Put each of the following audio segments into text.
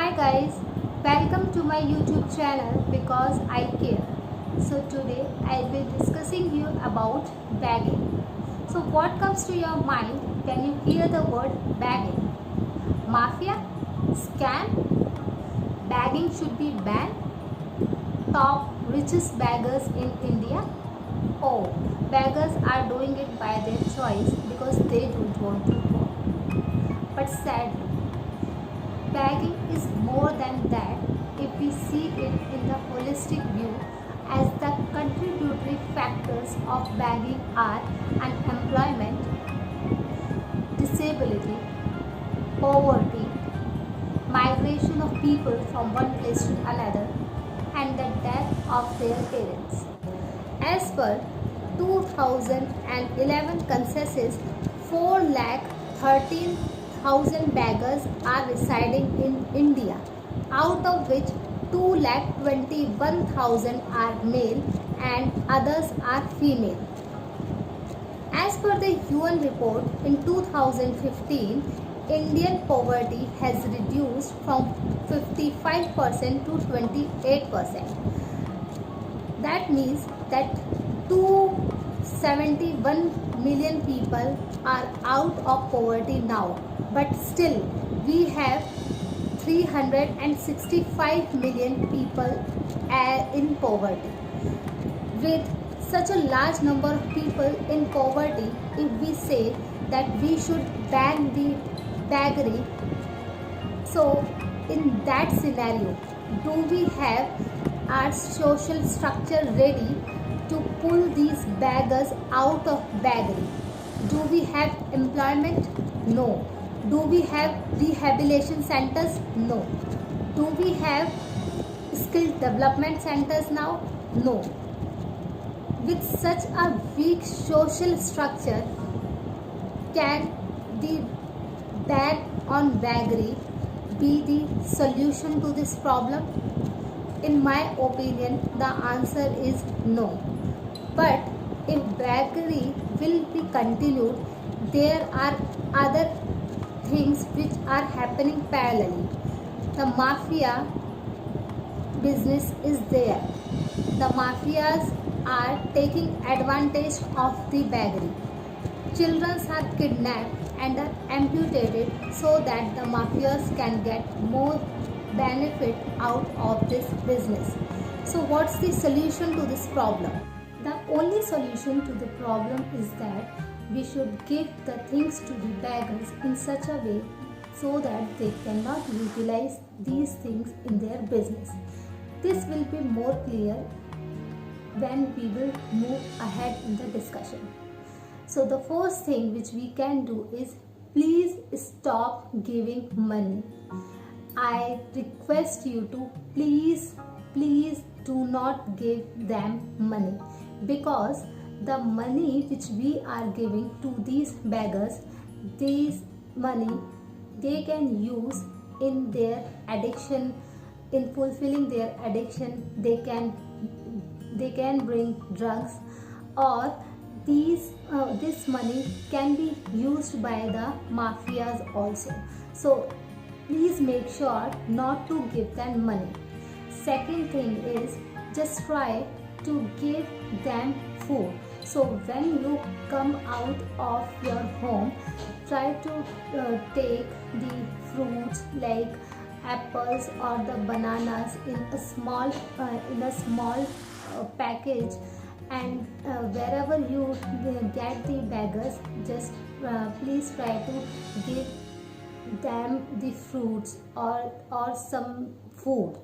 Hi guys, welcome to my YouTube channel because I care. So today I'll be discussing you about bagging. So what comes to your mind when you hear the word bagging? Mafia? Scam? Bagging should be banned? Top richest baggers in India? Oh, beggars are doing it by their choice because they don't want to work. But sadly, bagging is more than that if we see it in the holistic view, as the contributory factors of bagging are unemployment, disability, poverty, migration of people from one place to another, and the death of their parents. As per 2011 census, 4,13,000 beggars are residing in India, out of which 2,21,000 are male and others are female. As per the UN report in 2015, Indian poverty has reduced from 55% to 28%. That means that 271 million people are out of poverty now, but still we have 365 million people in poverty. With such a large number of people in poverty, if we say that we should ban the beggary, so in that scenario, do we have our social structure ready to pull these beggars out of beggary? Do we have employment? No. Do we have rehabilitation centers? No. Do we have skill development centers now? No. With such a weak social structure, can the ban on beggary be the solution to this problem? In my opinion, the answer is no. But if beggary will be continued, there are other things which are happening parallelly. The mafia business is there. The mafias are taking advantage of the beggary. Children are kidnapped and are amputated so that the mafias can get more benefit out of this business. So what's the solution to this problem? The only solution to the problem is that we should give the things to the beggars in such a way so that they cannot utilize these things in their business. This will be more clear when we will move ahead in the discussion. So the first thing which we can do is please stop giving money. I request you to please do not give them money, because the money which we are giving to these beggars, these money they can use in their addiction, in fulfilling their addiction. They can bring drugs, or this money can be used by the mafias also. So please make sure not to give them money. Second thing is just try to give them food. So when you come out of your home, try to take the fruits like apples or the bananas in a small package, and wherever you get the beggars, just please try to give them the fruits or some food.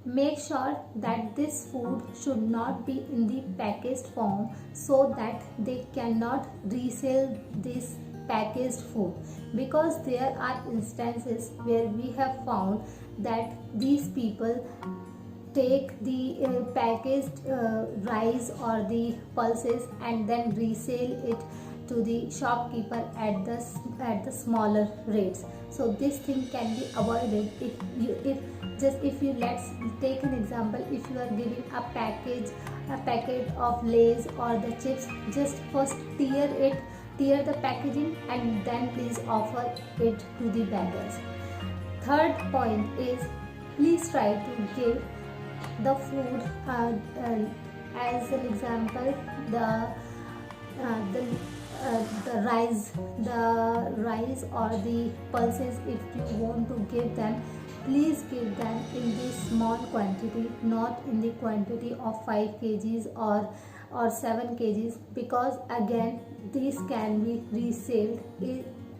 Make sure that this food should not be in the packaged form, so that they cannot resell this packaged food, because there are instances where we have found that these people take the packaged rice or the pulses and then resell it to the shopkeeper at the smaller rates. So this thing can be avoided if you let's take an example. If you are giving a packet of Lays or the chips, just first tear the packaging and then please offer it to the beggars. third point is, please try to give the food, as an example, the rice or the pulses. If you want to give them, please give them in the small quantity, not in the quantity of 5 kgs or 7 kgs, because again these can be resold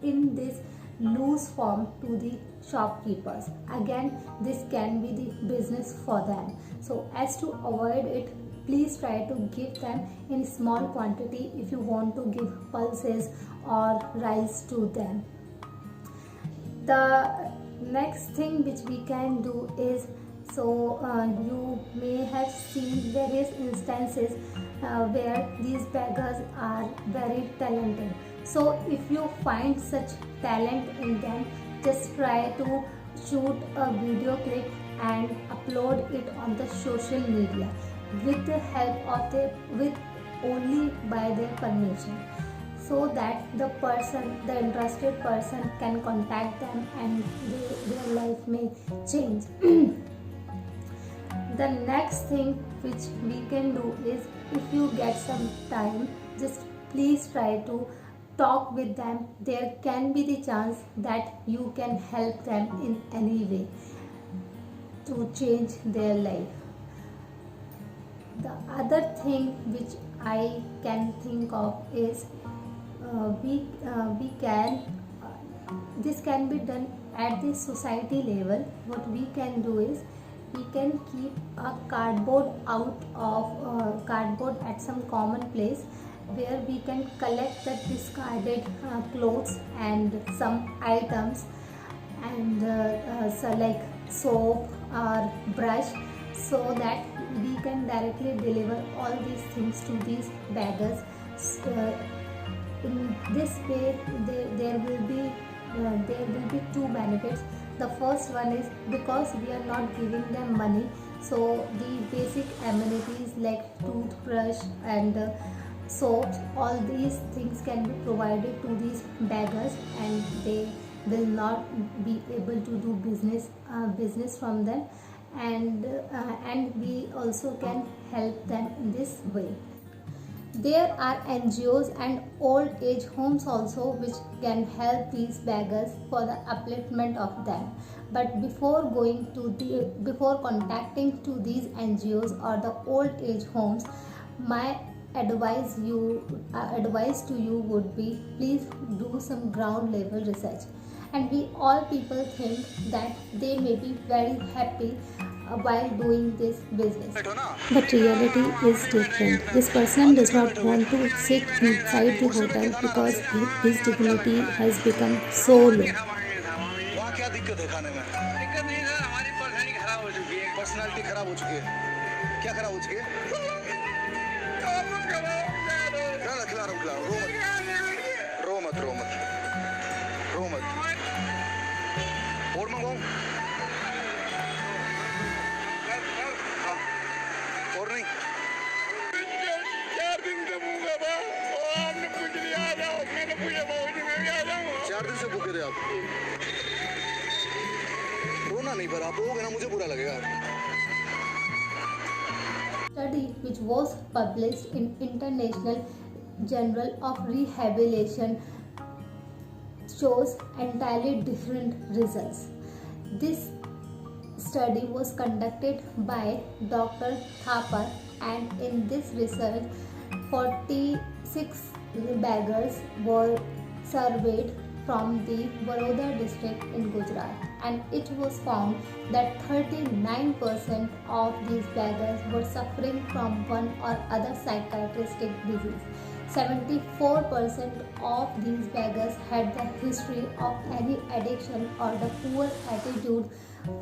in this loose form to the shopkeepers. Again, this can be the business for them. So as to avoid it, please try to give them in small quantity if you want to give pulses or rice to them. The next thing which we can do is, you may have seen various instances where these beggars are very talented. So if you find such talent in them, just try to shoot a video clip and upload it on the social media with the help of with only by their permission, so that the interested person can contact them and their life may change. The next thing which we can do is, if you get some time, just please try to talk with them. There can be the chance that you can help them in any way to change their life. The other thing which I can think of is, we can this can be done at the society level. What we can do is, we can keep a cardboard cardboard at some common place, where we can collect the discarded clothes and some items, and so like soap or brush, so that we can directly deliver all these things to these beggars. In this way, there will be two benefits. The first one is, because we are not giving them money, so the basic amenities like toothbrush and soaps, all these things can be provided to these beggars, and they will not be able to do business from them, and we also can help them in this way. There are NGOs and old age homes also which can help these beggars for the upliftment of them. But before contacting to these NGOs or the old age homes, my advice to you would be, please do some ground level research. And we all people think that they may be very happy while doing this business. But reality is different. This person does not want to sit inside the hotel because his dignity has become so low. वहाँ क्या दिक्कत है खाने में? दिक्कत नहीं sir, हमारी personality खराब हो चुकी है। पर्सनालिटी खराब हो चुकी है? क्या खराब हो चुकी है? खिला रहा हूँ, रो मत। और मंगाऊं? और नहीं? 4 दिन से भूखा था, आपने पूछ लिया आ जाओ, मैंने पूछा बाबूजी मैं भी आ जाऊँ। 4 दिन से भूखे थे आप? रोना नहीं, पर आप रोगे ना मुझे बुरा लगेगा। Study which was published in International Journal of Rehabilitation shows entirely different results. This study was conducted by Dr. Thapar, and in this research 46 beggars were surveyed from the Baroda district in Gujarat, and it was found that 39% of these beggars were suffering from one or other psychiatric disease. 74% of these beggars had the history of any addiction or the poor attitude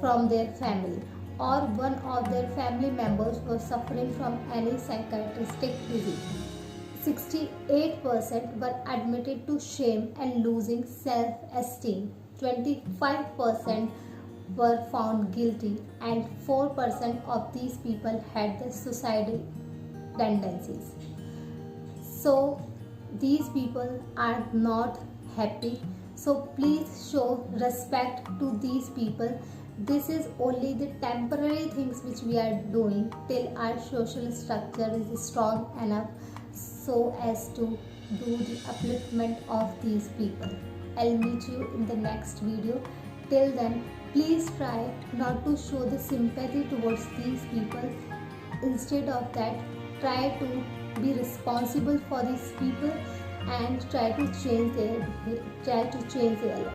from their family, or one of their family members was suffering from any psychiatric disease. 68% were admitted to shame and losing self-esteem. 25% were found guilty, and 4% of these people had the suicidal tendencies. So these people are not happy. So please show respect to these people. This is only the temporary things which we are doing till our social structure is strong enough so as to do the upliftment of these people. I'll meet you in the next video. Till then, please try not to show the sympathy towards these people. Instead of that, try to be responsible for these people and try to change their life.